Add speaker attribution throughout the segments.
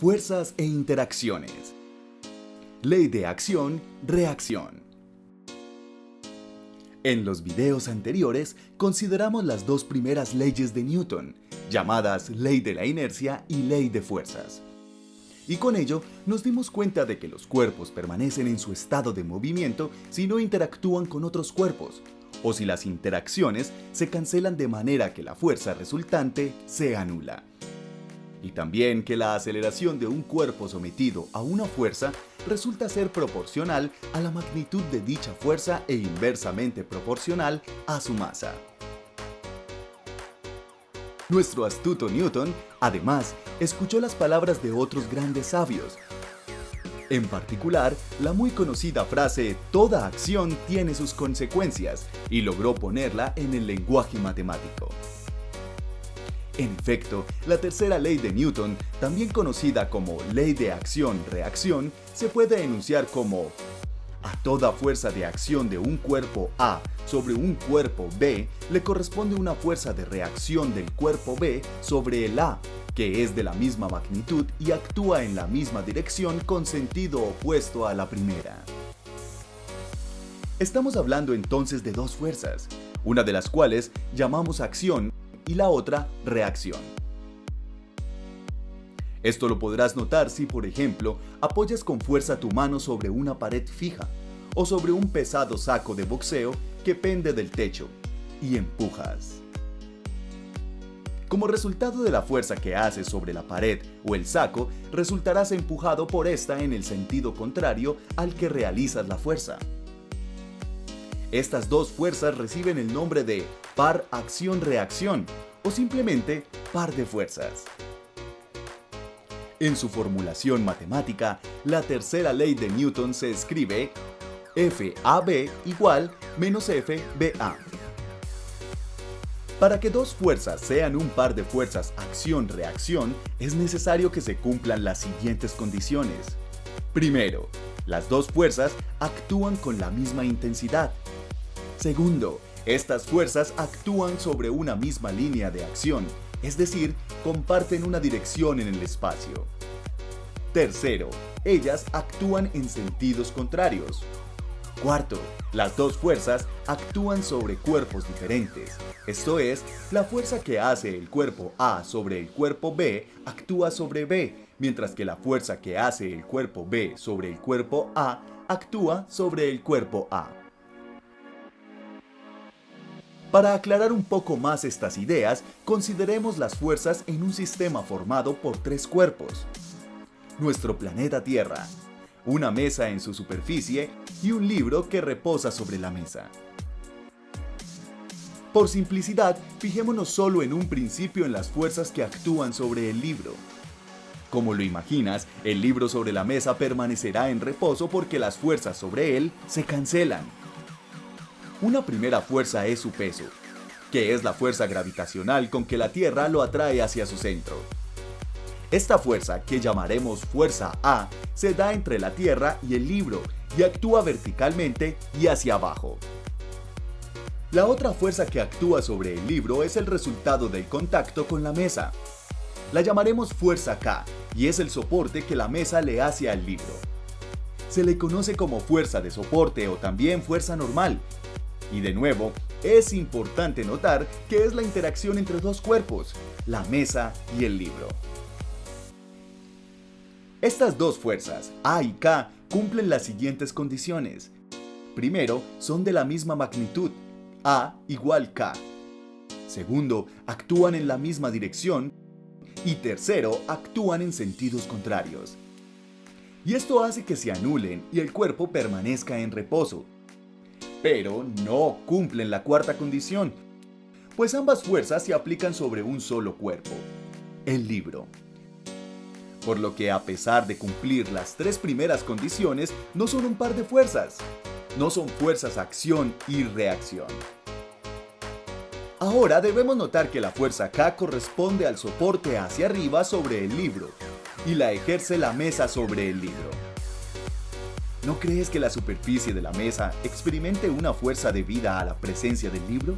Speaker 1: Fuerzas e interacciones. Ley de acción-reacción. En los videos anteriores consideramos las dos primeras leyes de Newton, llamadas ley de la inercia y ley de fuerzas. Y con ello nos dimos cuenta de que los cuerpos permanecen en su estado de movimiento si no interactúan con otros cuerpos, o si las interacciones se cancelan de manera que la fuerza resultante se anula. Y también que la aceleración de un cuerpo sometido a una fuerza resulta ser proporcional a la magnitud de dicha fuerza e inversamente proporcional a su masa. Nuestro astuto Newton, además, escuchó las palabras de otros grandes sabios. En particular, la muy conocida frase "toda acción tiene sus consecuencias", y logró ponerla en el lenguaje matemático. En efecto, la tercera ley de Newton, también conocida como ley de acción-reacción, se puede enunciar como: a toda fuerza de acción de un cuerpo A sobre un cuerpo B le corresponde una fuerza de reacción del cuerpo B sobre el A, que es de la misma magnitud y actúa en la misma dirección con sentido opuesto a la primera. Estamos hablando entonces de dos fuerzas, una de las cuales llamamos acción y la otra reacción. Esto lo podrás notar si, por ejemplo, apoyas con fuerza tu mano sobre una pared fija o sobre un pesado saco de boxeo que pende del techo y empujas. Como resultado de la fuerza que haces sobre la pared o el saco, resultarás empujado por esta en el sentido contrario al que realizas la fuerza. Estas dos fuerzas reciben el nombre de par acción-reacción o simplemente par de fuerzas. En su formulación matemática, la tercera ley de Newton se escribe FAB igual menos FBA. Para que dos fuerzas sean un par de fuerzas acción-reacción, es necesario que se cumplan las siguientes condiciones. Primero, las dos fuerzas actúan con la misma intensidad. Segundo, estas fuerzas actúan sobre una misma línea de acción, es decir, comparten una dirección en el espacio. Tercero, ellas actúan en sentidos contrarios. Cuarto, las dos fuerzas actúan sobre cuerpos diferentes, esto es, la fuerza que hace el cuerpo A sobre el cuerpo B actúa sobre B, mientras que la fuerza que hace el cuerpo B sobre el cuerpo A actúa sobre el cuerpo A. Para aclarar un poco más estas ideas, consideremos las fuerzas en un sistema formado por tres cuerpos: nuestro planeta Tierra, una mesa en su superficie y un libro que reposa sobre la mesa. Por simplicidad, fijémonos solo en un principio en las fuerzas que actúan sobre el libro. Como lo imaginas, el libro sobre la mesa permanecerá en reposo porque las fuerzas sobre él se cancelan. Una primera fuerza es su peso, que es la fuerza gravitacional con que la Tierra lo atrae hacia su centro. Esta fuerza, que llamaremos fuerza A, se da entre la Tierra y el libro y actúa verticalmente y hacia abajo. La otra fuerza que actúa sobre el libro es el resultado del contacto con la mesa. La llamaremos fuerza K y es el soporte que la mesa le hace al libro. Se le conoce como fuerza de soporte o también fuerza normal. Y de nuevo, es importante notar que es la interacción entre dos cuerpos, la mesa y el libro. Estas dos fuerzas, A y K, cumplen las siguientes condiciones. Primero, son de la misma magnitud, A igual K. Segundo, actúan en la misma dirección. Y tercero, actúan en sentidos contrarios. Y esto hace que se anulen y el cuerpo permanezca en reposo. Pero no cumplen la cuarta condición, pues ambas fuerzas se aplican sobre un solo cuerpo, el libro. Por lo que, a pesar de cumplir las tres primeras condiciones, no son un par de fuerzas. No son fuerzas acción y reacción. Ahora debemos notar que la fuerza K corresponde al soporte hacia arriba sobre el libro y la ejerce la mesa sobre el libro. ¿No crees que la superficie de la mesa experimente una fuerza debida a la presencia del libro?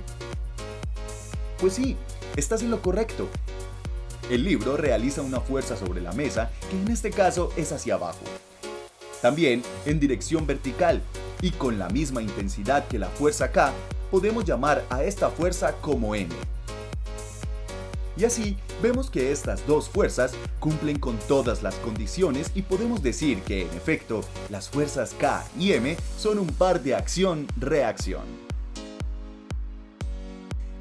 Speaker 1: Pues sí, estás en lo correcto. el libro realiza una fuerza sobre la mesa que en este caso es hacia abajo. También en dirección vertical y con la misma intensidad que la fuerza K, podemos llamar a esta fuerza como M. Y así vemos que estas dos fuerzas cumplen con todas las condiciones y podemos decir que en efecto las fuerzas K y M son un par de acción-reacción.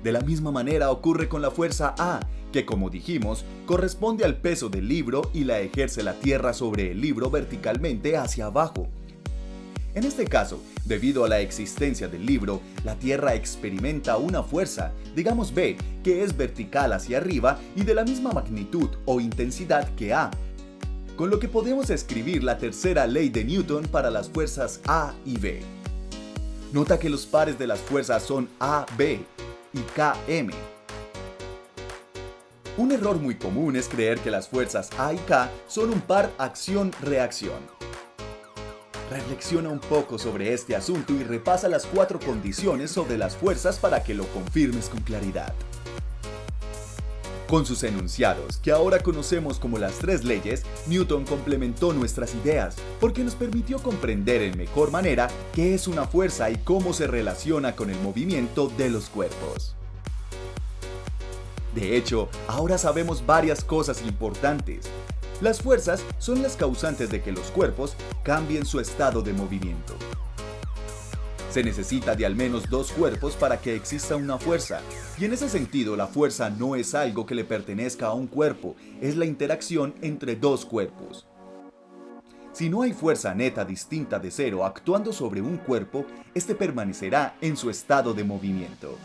Speaker 1: De la misma manera ocurre con la fuerza A, que como dijimos, corresponde al peso del libro y la ejerce la Tierra sobre el libro verticalmente hacia abajo. En este caso, debido a la existencia del libro, la Tierra experimenta una fuerza, digamos B, que es vertical hacia arriba y de la misma magnitud o intensidad que A, con lo que podemos escribir la tercera ley de Newton para las fuerzas A y B. Nota que los pares de las fuerzas son AB y KM. Un error muy común es creer que las fuerzas A y K son un par acción-reacción. Reflexiona un poco sobre este asunto y repasa las 4 condiciones sobre las fuerzas para que lo confirmes con claridad. Con sus enunciados, que ahora conocemos como las 3 leyes, Newton complementó nuestras ideas, porque nos permitió comprender en mejor manera qué es una fuerza y cómo se relaciona con el movimiento de los cuerpos. De hecho, ahora sabemos varias cosas importantes. Las fuerzas son las causantes de que los cuerpos cambien su estado de movimiento. Se necesita de al menos 2 cuerpos para que exista una fuerza, y en ese sentido la fuerza no es algo que le pertenezca a un cuerpo, es la interacción entre 2 cuerpos. Si no hay fuerza neta distinta de cero actuando sobre un cuerpo, este permanecerá en su estado de movimiento.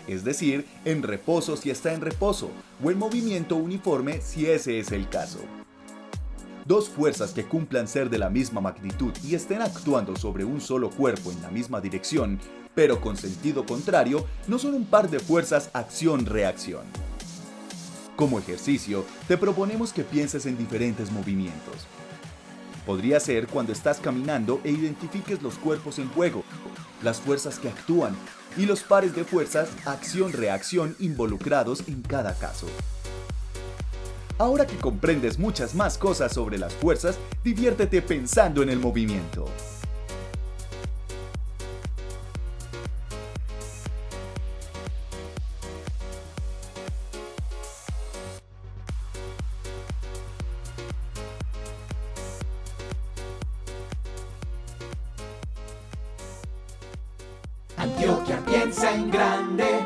Speaker 1: Es decir, en reposo si está en reposo, o en movimiento uniforme si ese es el caso. 2 fuerzas que cumplan ser de la misma magnitud y estén actuando sobre un solo cuerpo en la misma dirección, pero con sentido contrario, no son un par de fuerzas acción-reacción. Como ejercicio, te proponemos que pienses en diferentes movimientos. Podría ser cuando estás caminando e identifiques los cuerpos en juego, las fuerzas que actúan y los pares de fuerzas acción-reacción involucrados en cada caso. Ahora que comprendes muchas más cosas sobre las fuerzas, diviértete pensando en el movimiento.
Speaker 2: Antioquia piensa en grande.